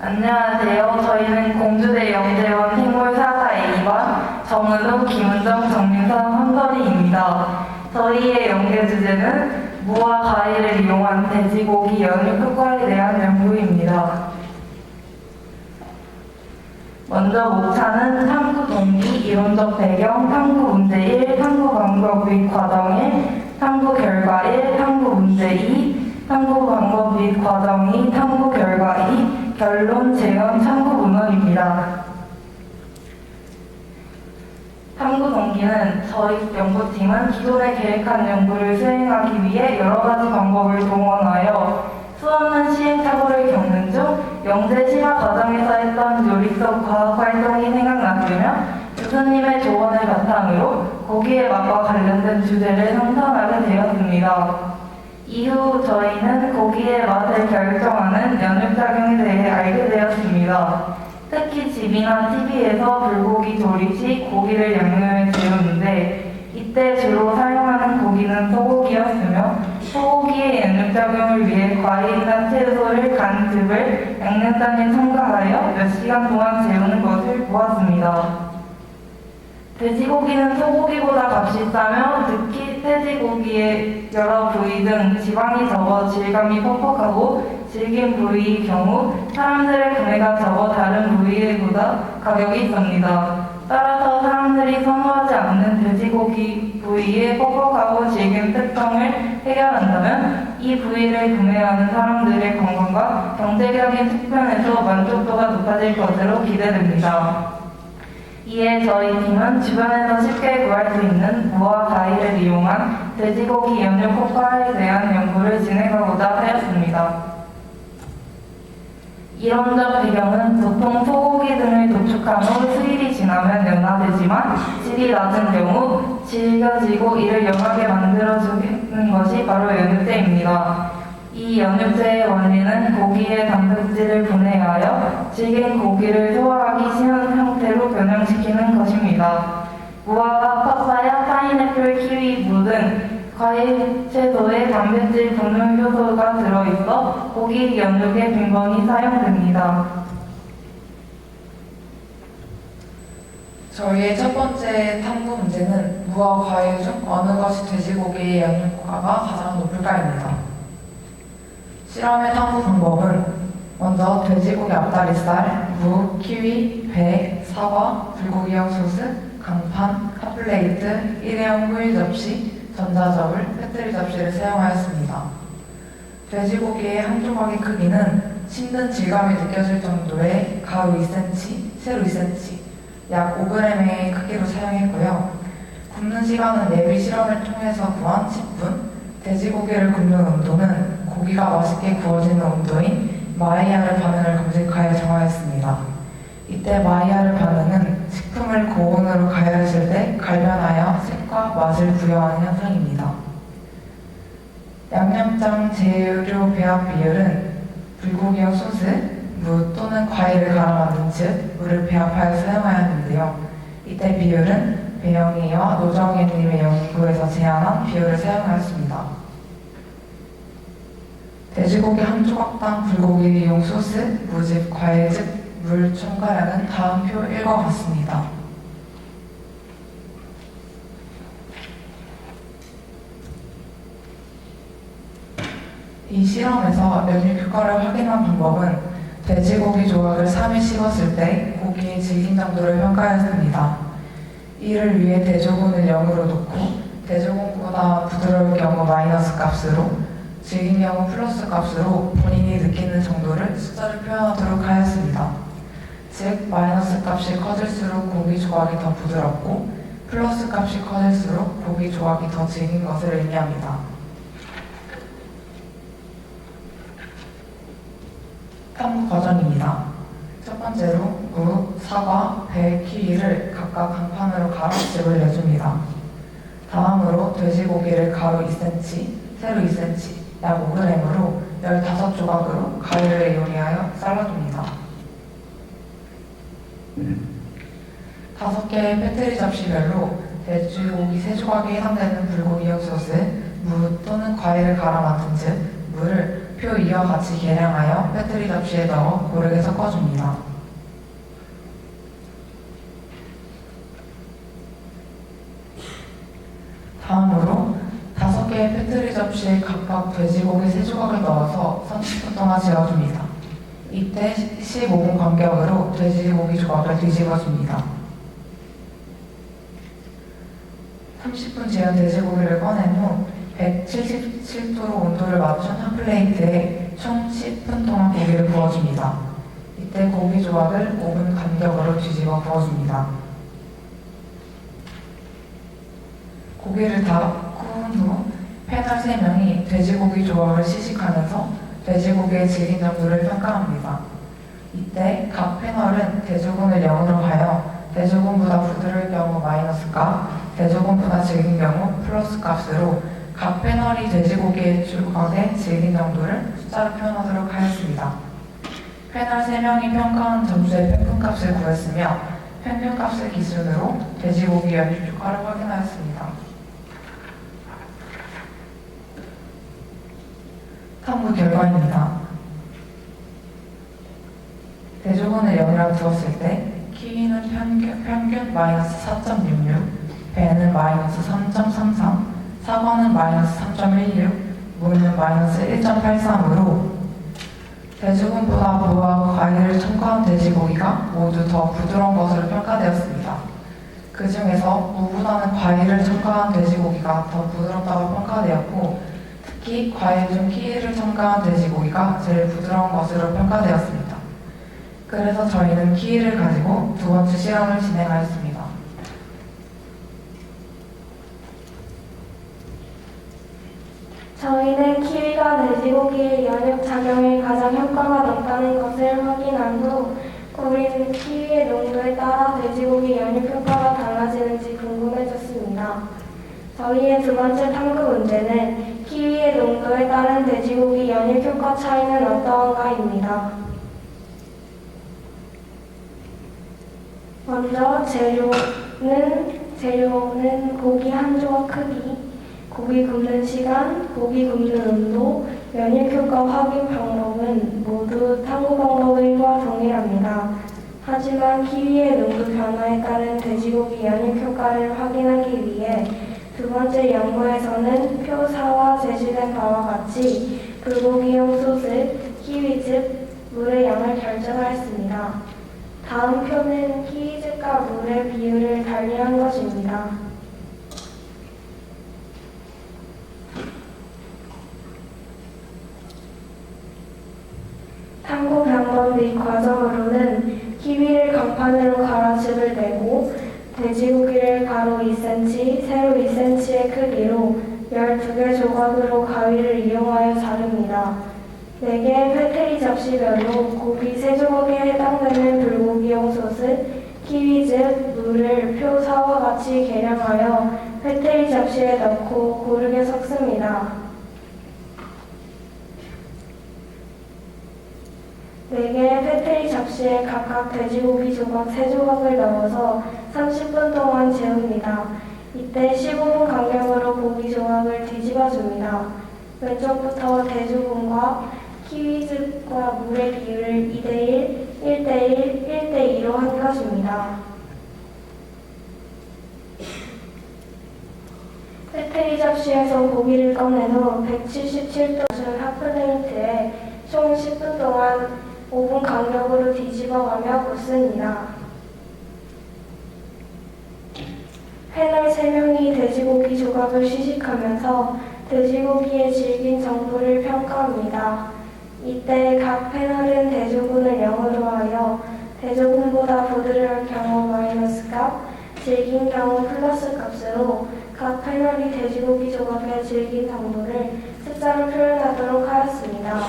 안녕하세요. 저희는 공주대 영재원 생물사사 A반 정은우, 김은정, 정민선, 헌설이입니다. 저희의 연계 주제는 무와 가위를 이용한 돼지고기 연육 효과에 대한 연구입니다. 먼저 목차는 탐구 동기, 이론적 배경, 탐구 문제 1, 탐구 방법 및 과정 1, 탐구 결과 1, 탐구 문제 2, 탐구 방법 및 과정 2, 탐구 결과 2, 결론, 재현, 참고 문헌입니다. 탐구 동기는 저희 연구팀은 기존에 계획한 연구를 수행하기 위해 여러 가지 방법을 동원하여 수없는 시행착오를 겪는 중 영재 심화 과정에서 했던 요리 속 과학 활동이 생각났으며 교수님의 조언을 바탕으로 고기의 맛과 관련된 주제를 상상하게 되었습니다. 이후 저희는 고기의 맛을 결정하는 연육작용에 대해 알게 되었습니다. 특히 집이나 TV에서 불고기 조리 시 고기를 양념해 재우는데 이때 주로 사용하는 고기는 소고기였으며 소고기의 연육작용을 위해 과일이나 채소를 간 즙을 양념장에 첨가하여 몇 시간 동안 재우는 것을 보았습니다. 돼지고기는 소고기보다 값이 싸며 특히 돼지고기의 여러 부위 등 지방이 적어 질감이 퍽퍽하고 질긴 부위의 경우 사람들의 구매가 적어 다른 부위보다 가격이 쌉니다. 따라서 사람들이 선호하지 않는 돼지고기 부위의 퍽퍽하고 질긴 특성을 해결한다면 이 부위를 구매하는 사람들의 건강과 경제적인 측면에서 만족도가 높아질 것으로 기대됩니다. 이에 저희 팀은 주변에서 쉽게 구할 수 있는 무와 가위를 이용한 돼지고기 연육 효과에 대한 연구를 진행하고자 하였습니다. 이론적 배경은 보통 소고기 등을 도축한 후 수일이 지나면 연화되지만 질이 낮은 경우 질겨지고 이를 연하게 만들어주는 것이 바로 연육제입니다. 이 연육제의 원리는 고기의 단백질을 분해하여 질긴 고기를 소화하기 쉬운 형태로 변형시키는 것입니다. 무화과, 파파야, 파인애플, 키위, 무 등 과일, 채소에 단백질 분해 효소가 들어있어 고기 연육에 빈번히 사용됩니다. 저희의 첫 번째 탐구 문제는 무와 과일 중 어느 것이 돼지고기의 연육효과가 가장 높을까입니다. 실험의 탐구 방법은 먼저 돼지고기 앞다리살, 무, 키위, 배, 사과, 불고기용 소스, 강판, 핫플레이트, 일회용 호일 접시, 전자저울, 패트리 접시를 사용하였습니다. 돼지고기의 한 조각의 크기는 씹는 질감이 느껴질 정도의 가루 2cm, 세로 2cm, 약 5g의 크기로 사용했고요. 굽는 시간은 예비 실험을 통해서 구한 10분, 돼지고기를 굽는 온도는 고기가 맛있게 구워지는 온도인 마이야르 반응을 검색하여 정하였습니다. 이때 마이야르 반응은 식품을 고온으로 가열했을 때 갈변하여 색과 맛을 부여하는 현상입니다. 양념장 재료 배합 비율은 불고기용 소스, 무 또는 과일을 갈아 만든 즉 물을 배합하여 사용하였는데요. 이때 비율은 배영희와 노정혜님의 연구에서 제안한 비율을 사용하였습니다. 돼지고기 한 조각당 불고기용 소스, 무즙, 과일즙, 물 첨가량은 다음 표 1과 같습니다. 이 실험에서 연육 효과를 확인한 방법은 돼지고기 조각을 3일 씹었을 때 고기의 질긴 정도를 평가했습니다. 이를 위해 대조군을 0으로 놓고 대조군보다 부드러울 경우 마이너스 값으로 질긴 경우 플러스 값으로 본인이 느끼는 정도를 숫자를 표현하도록 하였습니다. 즉 마이너스 값이 커질수록 고기 조각이 더 부드럽고 플러스 값이 커질수록 고기 조각이 더 질긴 것을 의미합니다. 탐구 과정입니다. 첫 번째로 무, 사과, 배, 키위를 각각 강판으로 갈아 즙을 내줍니다. 다음으로 돼지고기를 가로 2cm, 세로 2cm, 약 5g으로 15조각으로 가위를 요리하여 잘라줍니다. 5개의 패트리 접시별로 돼지고기 3조각에 해당되는 불고기용 소스, 무 또는 과일을 갈아 만든 즉 물을 표 2와 같이 계량하여 배터리 접시에 넣어 고르게 섞어줍니다. 다음으로 5개의 배터리 접시에 각각 돼지고기 3조각을 넣어서 30분 동안 재워줍니다. 이때 15분 간격으로 돼지고기 조각을 뒤집어줍니다. 30분 재운 돼지고기를 꺼낸 후 177도로 온도를 맞춘 한 플레이트에 총 10분 동안 고기를 구워줍니다. 이때 고기 조각을 5분 간격으로 뒤집어 구워줍니다. 고기를 다 구운 후 패널 3명이 돼지고기 조각을 시식하면서 돼지고기의 질긴 정도를 평가합니다. 이때 각 패널은 대조군을 0으로 하여 대조군보다 부드러울 경우 마이너스 값, 대조군보다 질긴 경우 플러스 값으로 각 패널이 돼지고기의 조각의 질긴 정도를 숫자로 표현하도록 하였습니다. 패널 3명이 평가한 점수의 평균값을 구했으며 평균값을 기준으로 돼지고기 연육 효과를 확인하였습니다. 탐구 결과입니다. 대조군을 0이라고 두었을 때 키위는 평균 마이너스 4.66, 배는 마이너스 3.33, 사과는 마이너스 3.16, 무는 마이너스 1.83으로 돼지군보다 무와 과일을 첨가한 돼지고기가 모두 더 부드러운 것으로 평가되었습니다. 그 중에서 무보다는 과일을 첨가한 돼지고기가 더 부드럽다고 평가되었고 특히 과일 중 키위를 첨가한 돼지고기가 제일 부드러운 것으로 평가되었습니다. 그래서 저희는 키위를 가지고 두 번째 실험을 진행하였습니다. 저희는 키위가 돼지고기의 연육작용에 가장 효과가 높다는 것을 확인한 후 우리는 키위의 농도에 따라 돼지고기 연육효과가 달라지는지 궁금해졌습니다. 저희의 두 번째 탐구 문제는 키위의 농도에 따른 돼지고기 연육효과 차이는 어떠한가입니다. 먼저 재료는 고기 한 조각 크기, 고기 굽는 시간, 고기 굽는 온도, 연육효과 확인 방법은 모두 탐구 방법 1과 동일합니다. 하지만 키위의 농도 변화에 따른 돼지고기 연육효과를 확인하기 위해 두 번째 연구에서는 표 4와 제시된 바와 같이 불고기용 소스, 키위즙, 물의 양을 결정하였습니다. 다음 표는 키위즙과 물의 비율을 달리한 것입니다. 탐구 방법 및 과정으로는 키위를 강판으로 갈아 즙을 내고 돼지고기를 가로 2cm, 세로 2cm의 크기로 12개 조각으로 가위를 이용하여 자릅니다. 4개의 패트리 접시별로 고기 3조각에 해당되는 불고기용 소스, 키위즙, 물을 표 4와 같이 계량하여 패트리 접시에 넣고 고르게 섞습니다. 4개의 패트리 접시에 각각 돼지고기 조각 3조각을 넣어서 30분 동안 재웁니다. 이때 15분 간격으로 고기 조각을 뒤집어줍니다. 왼쪽부터 돼지고기과 키위즙과 물의 비율을 2대1, 1대1, 1대2로 한 것입니다. 패트리 접시에서 고기를 꺼낸 후 177도 핫플레이트에 총 10분 동안 5분 간격으로 뒤집어가며 굽습니다. 패널 3명이 돼지고기 조각을 시식하면서 돼지고기의 질긴 정도를 평가합니다. 이때 각 패널은 대조군을 0으로 하여 대조군보다 부드러울 경우 마이너스 값, 질긴 경우 플러스 값으로 각 패널이 돼지고기 조각의 질긴 정도를 숫자로 표현하도록 하였습니다.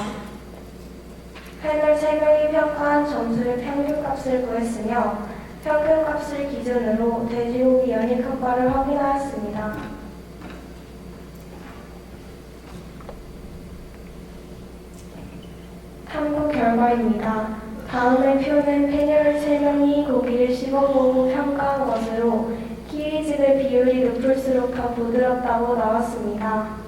패널 3명이 평가한 점수의 평균값을 구했으며 평균값을 기준으로 돼지고기 연육효과를 확인하였습니다. 탐구 결과입니다. 다음의 표는 패널 3명이 고기를 씹어보고 평가한 것으로 키위즙의 비율이 높을수록 더 부드럽다고 나왔습니다.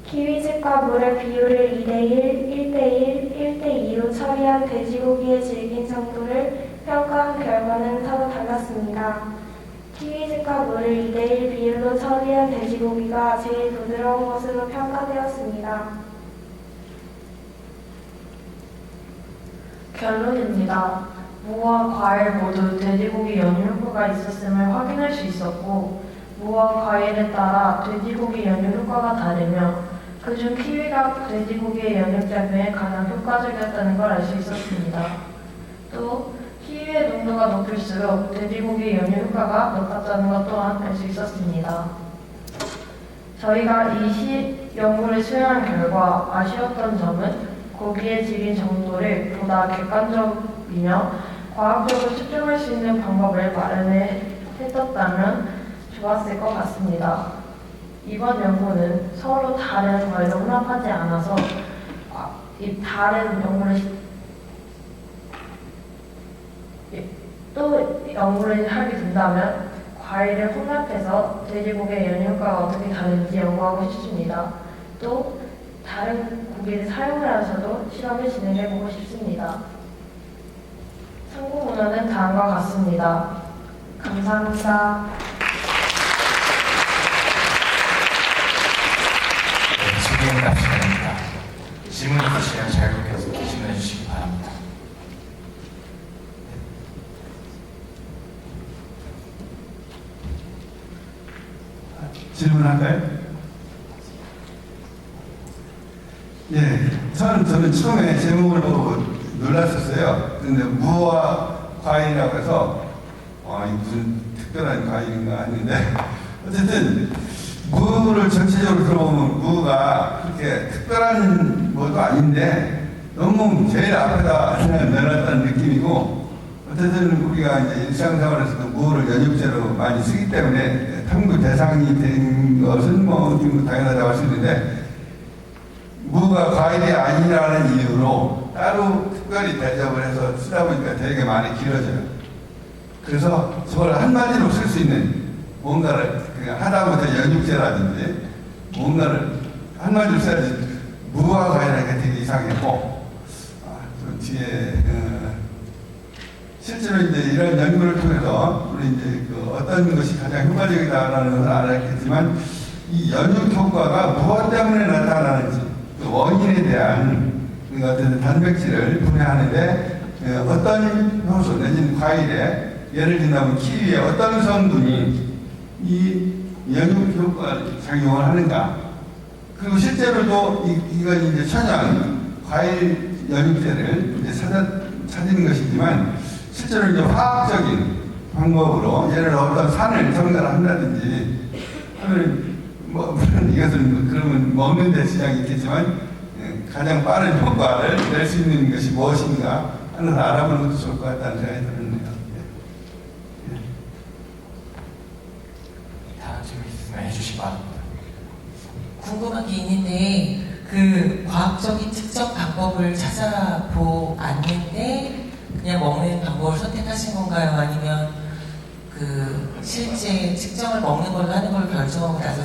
키위즙과 물의 비율을 2대1, 1대1, 1대2로 처리한 돼지고기의 질긴 정도를 평가한 결과는 서로 달랐습니다. 키위즙과 물을 2대1 비율로 처리한 돼지고기가 제일 부드러운 것으로 평가되었습니다. 결론입니다. 무와 과일 모두 돼지고기 연유 효과가 있었음을 확인할 수 있었고, 무와 과일에 따라 돼지고기 연유 효과가 다르며 그중 키위가 돼지고기의 연육작용에 가장 효과적이었다는 걸 알 수 있었습니다. 또 키위의 농도가 높을수록 돼지고기 연유 효과가 높았다는 것 또한 알 수 있었습니다. 저희가 이 연구를 수행한 결과 아쉬웠던 점은 고기의 질긴 정도를 보다 객관적이며 과학적으로 측정할 수 있는 방법을 마련했었다면 좋았을 것 같습니다. 이번 연구는 서로 다른 과일을 혼합하지 않아서 이 다른 연구를 하게 된다면 과일을 혼합해서 돼지고기의 연유 효과가 어떻게 다른지 연구하고 싶습니다. 또 다른 고기를 사용하여서도 실험을 진행해보고 싶습니다. 참고 문헌은 다음과 같습니다. 감사합니다. 질문답 시간입니다. 질문 있으시면 자유롭게 질문해 주시기 바랍니다. 질문할까요? 예, 저는 처음에 제목을 보고 놀랐었어요. 근데 무와 과일이라고 해서 이게 무슨 특별한 과일인가 했는데 어쨌든 무를 전체적으로 들어보면 무가 그렇게 특별한 것도 아닌데 너무 제일 앞에다 내놨다는 느낌이고, 어쨌든 우리가 이제 일상생활에서도 무를 연육제로 많이 쓰기 때문에 탐구 대상이 된 것은 좀 당연하다고 할 수 있는데, 무가 과일이 아니라는 이유로 따로 특별히 대접을 해서 쓰다 보니까 되게 많이 길어져요. 그래서 저걸 한마디로 쓸 수 있는 뭔가를 그냥 하다못해 연육제라든지 뭔가를 한마디로 써야지 무와 과일하기가 되게 이상했고, 좀 뒤에 실제로 이제 이런 연구를 통해서 우리 이제 어떤 것이 가장 효과적이다라는 것을 알았겠지만, 이 연육 효과가 무엇 때문에 나타나는지 그 원인에 대한 어떤 단백질을 분해하는데 어떤 효소 내지는 과일에 예를 들면 키위의 어떤 성분이 이 연육 효과를 작용을 하는가, 그리고 실제로도 이건 이제 천연 과일 연육제를 이제 찾는 것이지만, 실제로 이제 화학적인 방법으로 예를 들어 어떤 산을 첨가한다든지 하면 물론 이것은 그러면 먹는 데 지장이 있겠지만 가장 빠른 효과를 낼 수 있는 것이 무엇인가 하는 걸 알아보는 것도 좋을 것 같다는 생각이 들었네요. 다음 질문 있으면 해주시기 바랍니다. 궁금한 게 있는데 그 과학적인 측정 방법을 찾아보았는데 그냥 먹는 방법을 선택하신 건가요? 아니면 그 실제 측정을 먹는 걸로 하는 걸 결정하고 나서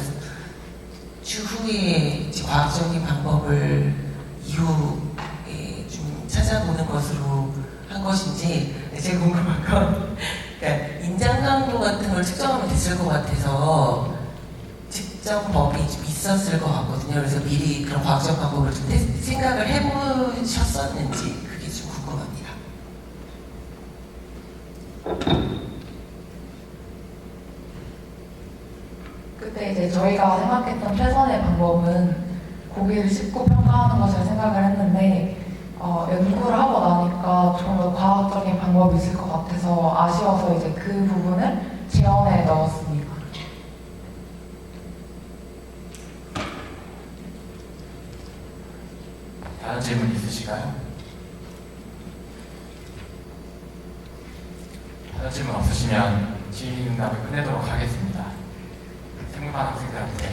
추후에 과학적인 방법을 이후에 좀 찾아보는 것으로 한 것인지, 제가 궁금한 건 그러니까 인장 강도 같은 걸 측정하면 됐을 것 같아서 측정법이 좀 있었을 것 같거든요. 그래서 미리 그런 과학적 방법을 좀 생각을 해보셨었는지 그게 좀 궁금합니다. 그때 이제 저희가 생각했던 최선의 방법은 고기를 씹고 평가하는 것을 생각을 했는데, 연구를 하고 나니까 좀 더 과학적인 방법이 있을 것 같아서 아쉬워서 이제 그 부분을 지원에 넣었습니다. 다른 질문 있으실까요? 다른 질문 없으시면 질의응답을 끝내도록 하겠습니다. 생물반 학생들한테